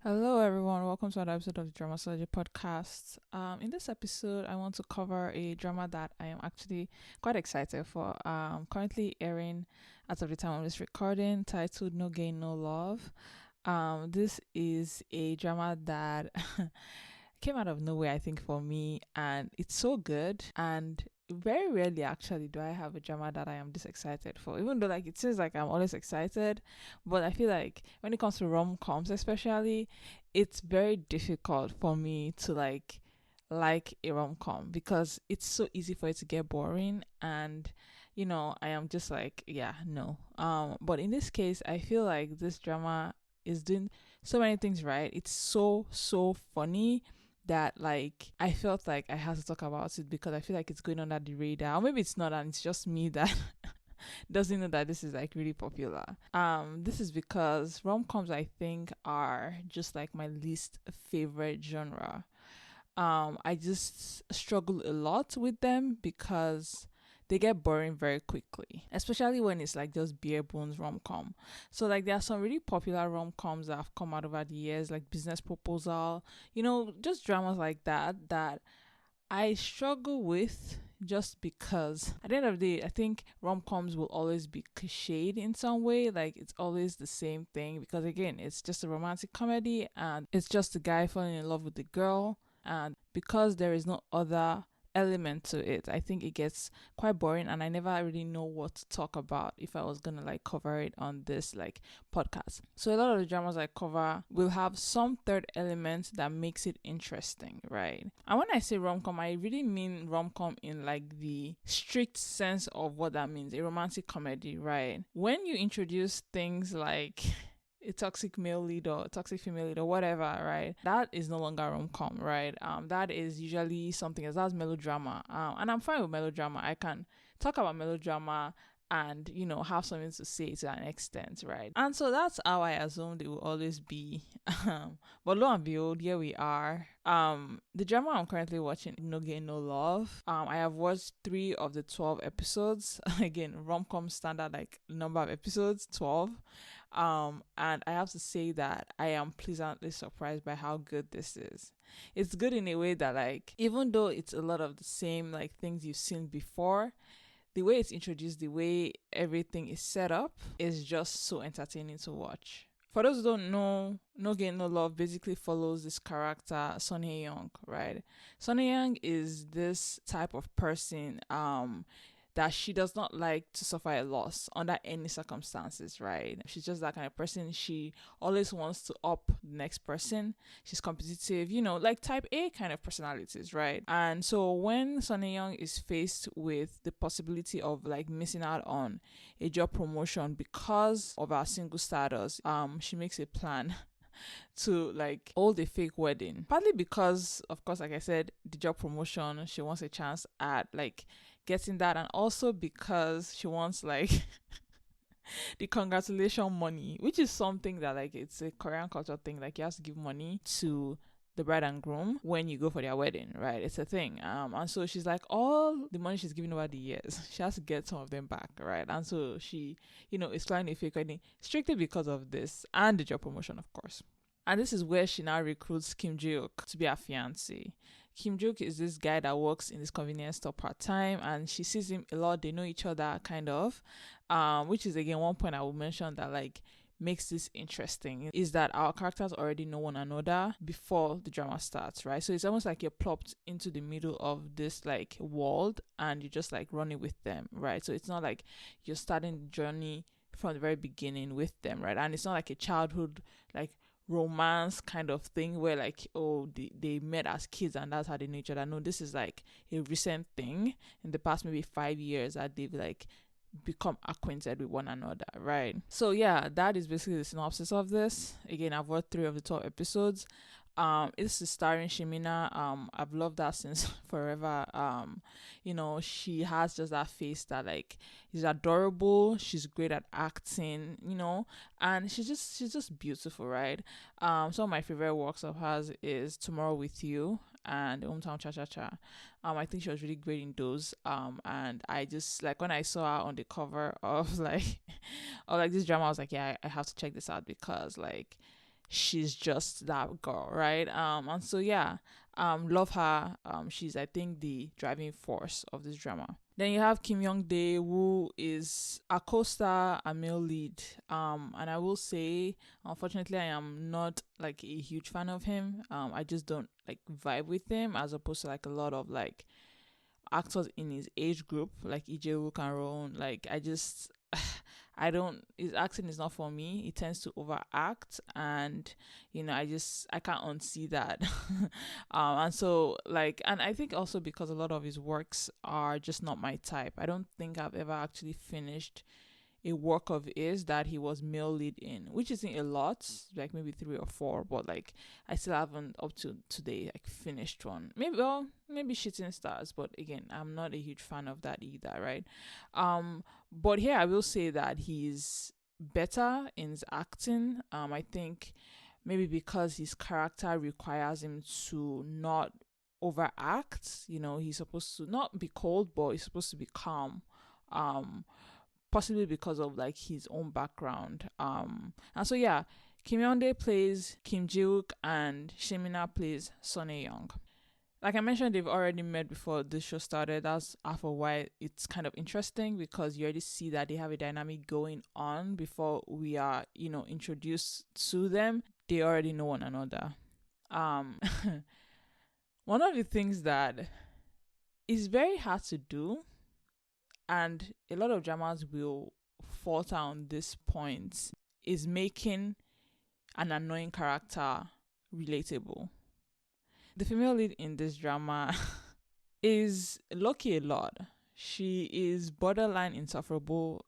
Hello, everyone. Welcome to another episode of the Drama Surgery Podcast. In this episode, I want to cover a drama that I am actually quite excited for. Currently airing as of the time of this recording, titled "No Gain, No Love." This is a drama that came out of nowhere, I think, for me, and it's so good. And very rarely, actually, do I have a drama that I am this excited for. Even though, like, it seems like I'm always excited, but I feel like when it comes to rom-coms, especially, it's very difficult for me to like a rom-com because it's so easy for it to get boring, and I am just like, yeah, no. But in this case, I feel like this drama is doing so many things right. It's so funny that like I felt like I had to talk about it because I feel like it's going under the radar. Or maybe it's not, and it's just me that doesn't know that this is like really popular. This is because rom-coms, I think, are just like my least favorite genre. I just struggle a lot with them because they get boring very quickly, especially when it's like just bare bones rom com. So like there are some really popular rom coms that have come out over the years, like Business Proposal, just dramas like that I struggle with, just because at the end of the day, I think rom coms will always be cliched in some way. Like it's always the same thing because again, it's just a romantic comedy and it's just a guy falling in love with the girl. And because there is no other element to it, I think it gets quite boring, and I never really know what to talk about if I was gonna like cover it on this like podcast. So a lot of the dramas I cover will have some third element that makes it interesting, right? And when I say rom-com, I really mean rom-com in like the strict sense of what that means, a romantic comedy, right? When you introduce things like a toxic male lead or toxic female lead or whatever, right? That is no longer rom-com, right? That is usually something else. That's melodrama. And I'm fine with melodrama. I can talk about melodrama and have something to say to an extent, right? And so that's how I assumed it will always be. But lo and behold, here we are. The drama I'm currently watching, No Gain No Love. I have watched 3 of the 12 episodes. Again, rom-com standard like number of episodes, 12. And I have to say that I am pleasantly surprised by how good this is. It's good in a way that like even though it's a lot of the same like things you've seen before, the way it's introduced, the way everything is set up is just so entertaining to watch. For those who don't know, No Gain No Love basically follows this character, Son Hye Young, right? Son Hye Young is this type of person that she does not like to suffer a loss under any circumstances, right? She's just that kind of person. She always wants to up the next person. She's competitive, like type A kind of personalities, right? And so when Son Hye Young is faced with the possibility of like missing out on a job promotion because of her single status, she makes a plan to like hold a fake wedding. Partly because, of course, like I said, the job promotion, she wants a chance at like getting that, and also because she wants like the congratulation money, which is something that like it's a Korean culture thing. Like you have to give money to the bride and groom when you go for their wedding, right? It's a thing. And so she's like, all the money she's given over the years, she has to get some of them back, right? And so she, is planning a fake wedding strictly because of this and the job promotion, of course. And this is where she now recruits Kim Ji-wook to be her fiancé. Kim Ji-wook is this guy that works in this convenience store part-time, and she sees him a lot. They know each other, kind of. Which is, again, one point I will mention that, like, makes this interesting is that our characters already know one another before the drama starts, right? So it's almost like you're plopped into the middle of this like world and you just like running with them, right? So it's not like you're starting the journey from the very beginning with them, right? And it's not like a childhood like romance kind of thing where like, oh, they met as kids and that's how they know each other. No, this is like a recent thing in the past maybe 5 years that they've like become acquainted with one another, right? So yeah, that is basically the synopsis of this. Again, I've watched 3 of the 12 episodes. This is starring Shimina. I've loved that since forever. She has just that face that like is adorable. She's great at acting, and she's just beautiful, right? Some of my favorite works of hers is Tomorrow with You and Hometown Cha Cha Cha. I think she was really great in those. And I just like when I saw her on the cover of like, or like this drama, I was like, yeah, I have to check this out because like she's just that girl, right? And so yeah, love her. She's, I think, the driving force of this drama. Then you have Kim Young Dae, who is a co-star, a male lead. And I will say, unfortunately, I am not like a huge fan of him. I just don't like vibe with him, as opposed to like a lot of like actors in his age group, like EJ Wook and Rowan. Like I just I don't, his acting is not for me. He tends to overact, and I can't unsee that. And so like, and I think also because a lot of his works are just not my type. I don't think I've ever actually finished a work of his that he was male lead in, which isn't a lot, like maybe 3 or 4, but like I still haven't up to today like finished one. Maybe Shooting Stars, but again, I'm not a huge fan of that either, right? But here I will say that he's better in his acting. I think maybe because his character requires him to not overact. He's supposed to not be cold, but he's supposed to be calm. Possibly because of like his own background. And so yeah, Kim Yeondae plays Kim Ji-wook and Shemina plays Son Young. Like I mentioned, they've already met before this show started. That's half of why it's kind of interesting, because you already see that they have a dynamic going on before we are, introduced to them. They already know one another. One of the things that is very hard to do, and a lot of dramas will falter on this point, is making an annoying character relatable. The female lead in this drama is lucky a lot. She is borderline insufferable,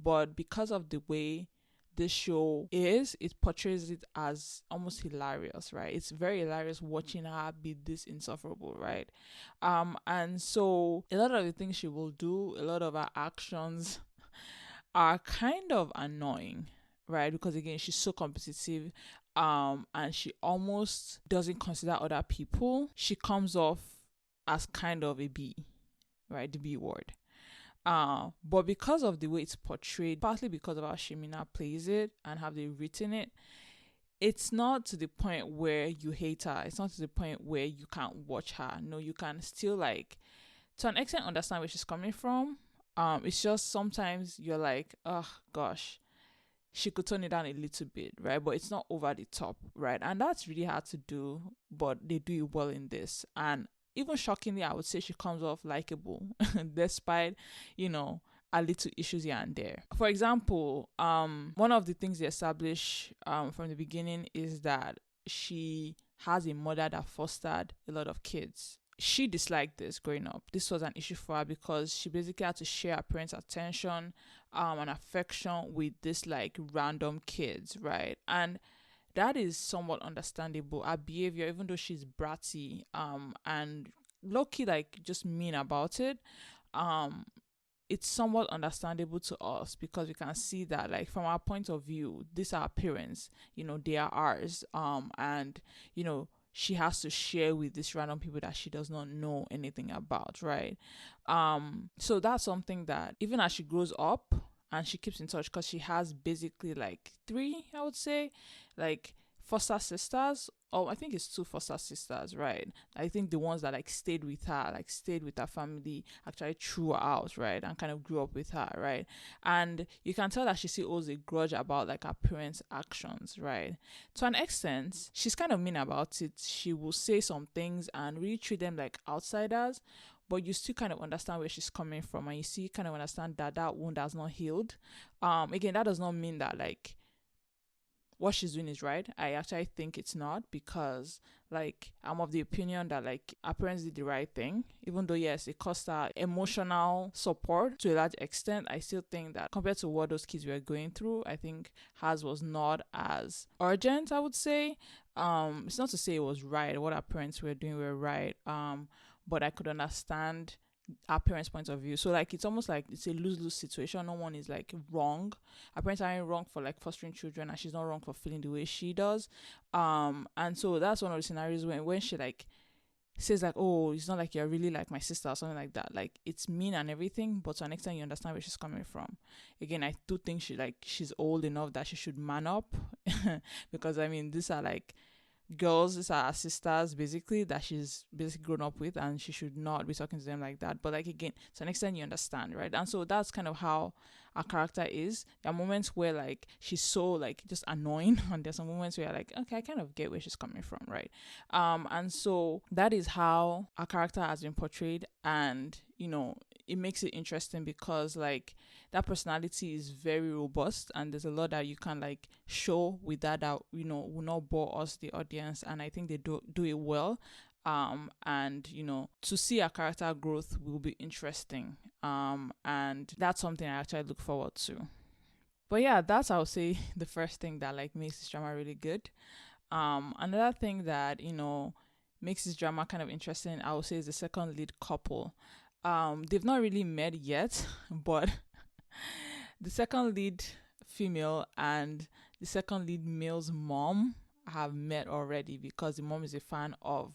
but because of the way this show is, it portrays it as almost hilarious, right? It's very hilarious watching her be this insufferable, right? And so a lot of the things she will do, a lot of her actions are kind of annoying, right? Because again, she's so competitive, and she almost doesn't consider other people. She comes off as kind of a B, right? The B word. But because of the way it's portrayed, partly because of how Shemina plays it and how they've written it, it's not to the point where you hate her. It's not to the point where you can't watch her. No, you can still like, to an extent, understand where she's coming from. It's just sometimes you're like, oh gosh, she could tone it down a little bit, right? But it's not over the top, right? And that's really hard to do, but they do it well in this. And even shockingly, I would say she comes off likable despite, a little issues here and there. For example, one of the things they establish from the beginning is that she has a mother that fostered a lot of kids. She disliked this growing up. This was an issue for her because she basically had to share her parents' attention and affection with this like random kids, right? And that is somewhat understandable. Her behavior, even though she's bratty, and low-key like just mean about it, it's somewhat understandable to us because we can see that like from our point of view, these are our parents, they are ours, and she has to share with these random people that she does not know anything about, right? So that's something that even as she grows up and she keeps in touch, because she has basically like 3, I would say, like foster sisters. Oh, I think it's 2 foster sisters, right? I think the ones that like stayed with her family actually throughout, right? And kind of grew up with her, right? And you can tell that she still owes a grudge about like her parents' actions, right? To an extent, she's kind of mean about it. She will say some things and really treat them like outsiders, but you still kind of understand where she's coming from, and you still kind of understand that that wound has not healed. Again, that does not mean that like what she's doing is right. I actually think it's not, because like I'm of the opinion that like her parents did the right thing, even though yes, it cost her emotional support to a large extent. I still think that compared to what those kids were going through, I think hers was not as urgent, I would say. It's not to say it was right, what our parents were doing were right, but I could understand our parents' point of view. So like it's almost like it's a lose-lose situation. No one is like wrong. Our parents aren't wrong for like fostering children, and she's not wrong for feeling the way she does. And so that's one of the scenarios when she like says like, oh, it's not like you're really like my sister or something like that. Like, it's mean and everything, but to an extent you understand where she's coming from. Again, I do think she's old enough that she should man up. Because I mean, these are like girls, these are her sisters basically, that she's basically grown up with, and she should not be talking to them like that. But like, again, to an extent you understand, right? And so that's kind of how our character is. There are moments where like she's so like just annoying and there's some moments where you're like, okay, I kind of get where she's coming from, right? And so that is how our character has been portrayed. And it makes it interesting because like that personality is very robust, and there's a lot that you can like show with that will not bore us, the audience. And I think they do it well. And to see a character growth will be interesting. And that's something I actually look forward to. But yeah, that's, I would say, the first thing that like makes this drama really good. Another thing that makes this drama kind of interesting, I would say, is the second lead couple. They've not really met yet, but the second lead female and the second lead male's mom have met already, because the mom is a fan of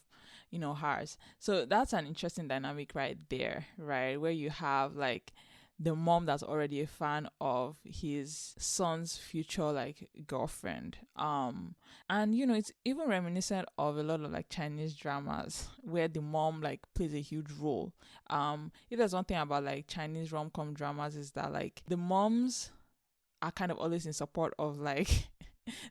hers. So that's an interesting dynamic right there, right? Where you have like the mom that's already a fan of his son's future like girlfriend. And it's even reminiscent of a lot of like Chinese dramas where the mom like plays a huge role. If there's one thing about like Chinese rom-com dramas, is that like the moms are kind of always in support of like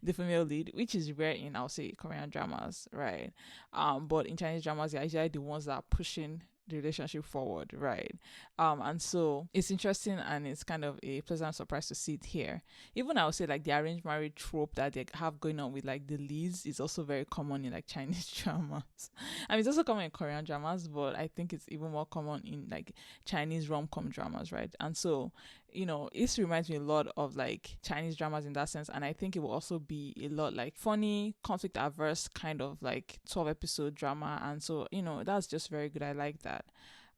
the female lead, which is rare in, I'll say, Korean dramas, right? But in Chinese dramas, they're usually the ones that are pushing the relationship forward, right? And so it's interesting, and it's kind of a pleasant surprise to see it here. Even I would say like the arranged marriage trope that they have going on with like the leads is also very common in like Chinese dramas. I mean, it's also common in Korean dramas, but I think it's even more common in like Chinese rom-com dramas, right? And so this reminds me a lot of like Chinese dramas in that sense. And I think it will also be a lot like funny, conflict averse kind of like 12-episode drama. And so, that's just very good. I like that.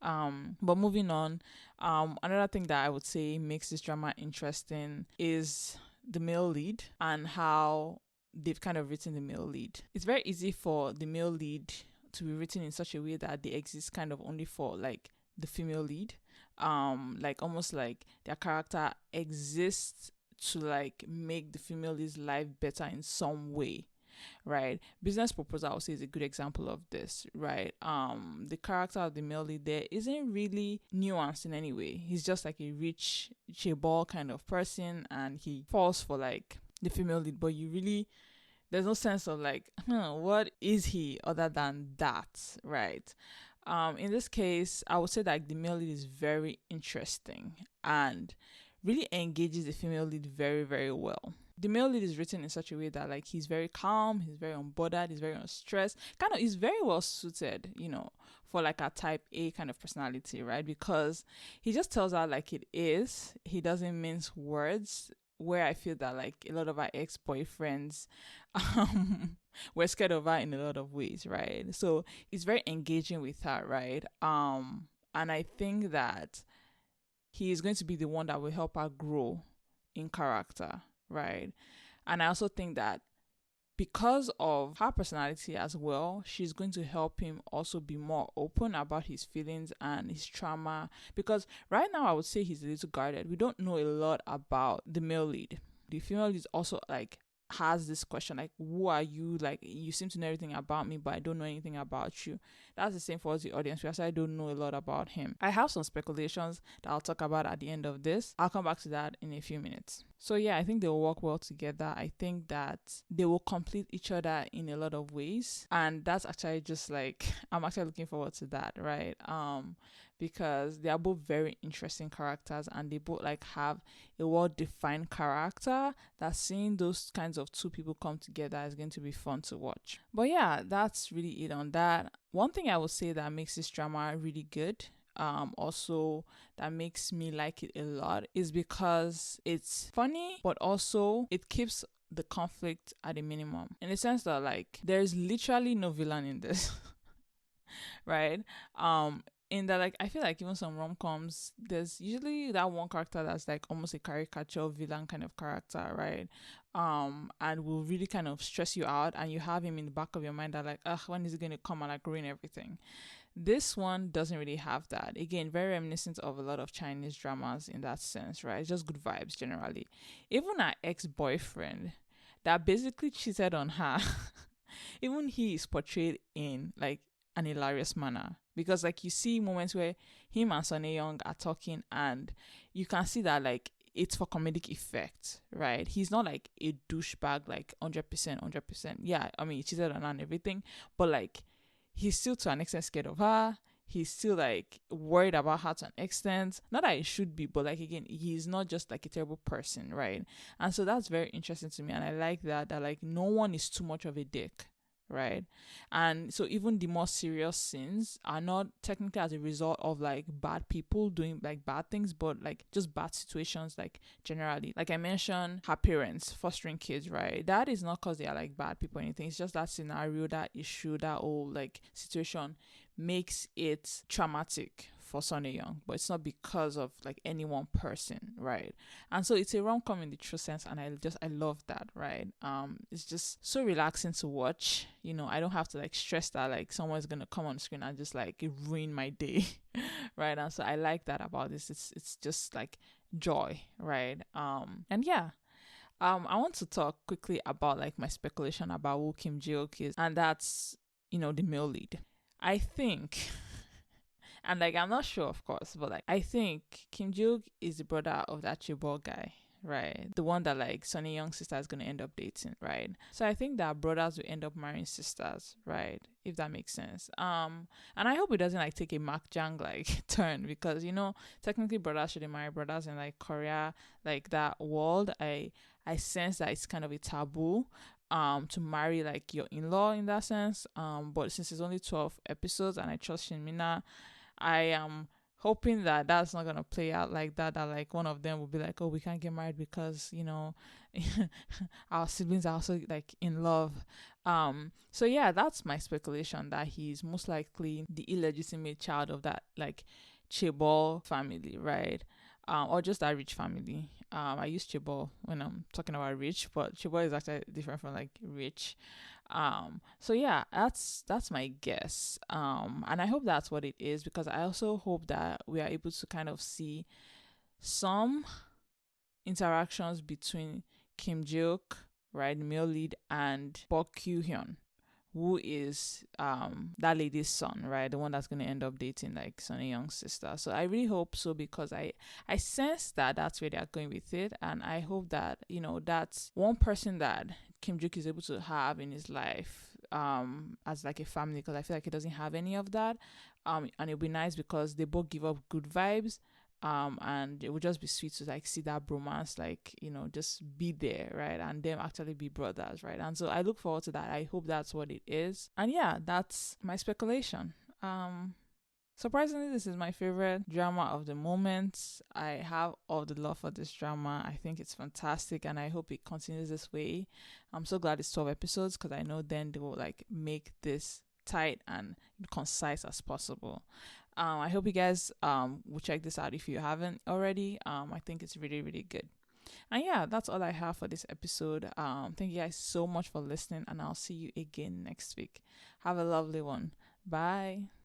But moving on, another thing that I would say makes this drama interesting is the male lead and how they've kind of written the male lead. It's very easy for the male lead to be written in such a way that they exist kind of only for like the female lead. Like almost like their character exists to like make the female lead's life better in some way, right? Business Proposal, I would say, is a good example of this, right? The character of the male lead there isn't really nuanced in any way. He's just like a rich chaebol kind of person, and he falls for like the female lead, but there's no sense of like, what is he other than that, right? In this case, I would say that the male lead is very interesting and really engages the female lead very, very well. The male lead is written in such a way that like he's very calm, he's very unbothered, he's very unstressed, he's very well suited, for like a type A kind of personality, right? Because he just tells her like it is. He doesn't mince words, where I feel that like a lot of our ex-boyfriends were scared of her in a lot of ways, right? So it's very engaging with her, right? And I think that he is going to be the one that will help her grow in character, right? And I also think that because of her personality as well, she's going to help him also be more open about his feelings and his trauma. Because right now, I would say he's a little guarded. We don't know a lot about the male lead. The female lead is also like has this question like, who are you? Like, you seem to know everything about me, but I don't know anything about you. That's the same for us, the audience, because I don't know a lot about him. I have some speculations that I'll talk about at the end of this. I'll come back to that in a few minutes. So yeah, I think they'll work well together. I think that they will complete each other in a lot of ways, and that's actually just like, I'm actually looking forward to that, right? Because they are both very interesting characters, and they both like have a well-defined character, that seeing those kinds of two people come together is going to be fun to watch. But yeah, that's really it on that. One thing I would say that makes this drama really good, also that makes me like it a lot, is because it's funny, but also it keeps the conflict at a minimum, in the sense that like there's literally no villain in this. Right? In that, like, I feel like even some rom-coms, there's usually that one character that's like almost a caricature villain kind of character, right? and will really kind of stress you out, and you have him in the back of your mind that like, ugh, when is he going to come and like ruin everything. This one doesn't really have that. Again, very reminiscent of a lot of Chinese dramas in that sense, right? It's just good vibes generally. Even her ex-boyfriend that basically cheated on her, even he is portrayed in like an hilarious manner, because like you see moments where him and Sonny Young are talking, and you can see that like it's for comedic effect, right? He's not like a douchebag, like 100%, 100%. Yeah, I mean, he cheated on her and everything, but like he's still to an extent scared of her. He's still like worried about her to an extent. Not that he should be, but like again, he's not just like a terrible person, right? And so that's very interesting to me. And I like that like no one is too much of a dick, right? And so even the more serious sins are not technically as a result of like bad people doing like bad things, but like just bad situations, like generally. Like I mentioned, her parents fostering kids, right? That is not because they are like bad people or anything. It's just that scenario, that issue, that whole like situation makes it traumatic for Sonny Young, but it's not because of like any one person, right? And so it's a rom-com in the true sense, and I love that, right? It's just so relaxing to watch. You know, I don't have to like stress that like someone's gonna come on screen and just like ruin my day, right? And so I like that about this. It's just like joy, right? And yeah. I want to talk quickly about like my speculation about who Kim Ji-wook is, and that's, you know, the male lead. I think, and like I'm not sure, of course, but like I think Kim Ji-wook is the brother of that Chibol guy, right? The one that like Sonny Young's sister is gonna end up dating, right? So I think that brothers will end up marrying sisters, right? If that makes sense. And I hope it doesn't like take a Mark Jang like turn, because you know technically brothers shouldn't marry brothers in like Korea, like that world. I sense that it's kind of a taboo to marry like your in-law in that sense, but since it's only 12 episodes and I trust Shinmina, I am hoping that that's not gonna play out like that, that like one of them will be like, oh, we can't get married because you know our siblings are also like in love. So yeah, that's my speculation, that he's most likely the illegitimate child of that like Chebol family, right? Or just that rich family. I use Chibol when I'm talking about rich, but Chibol is actually different from like rich. So yeah, that's my guess. And I hope that's what it is, because I also hope that we are able to kind of see some interactions between Kim Ji-wook, right, the male lead, and Park Kyu-hyun, who is that lady's son, right? The one that's gonna end up dating like Sonny Young's sister. So I really hope so, because I sense that that's where they are going with it, and I hope that you know that's one person that Kim Ji-wook is able to have in his life as like a family, because I feel like he doesn't have any of that. And it'll be nice because they both give up good vibes, and it would just be sweet to like see that bromance, like you know, just be there, right? And them actually be brothers, right? And so I look forward to that. I hope that's what it is. And yeah, that's my speculation. Surprisingly, this is my favorite drama of the moment. I have all the love for this drama. I think it's fantastic, and I hope it continues this way. I'm so glad it's 12 episodes, because I know then they will like make this tight and concise as possible. I hope you guys will check this out if you haven't already. I think it's really, really good. And yeah, that's all I have for this episode. Thank you guys so much for listening, and I'll see you again next week. Have a lovely one. Bye.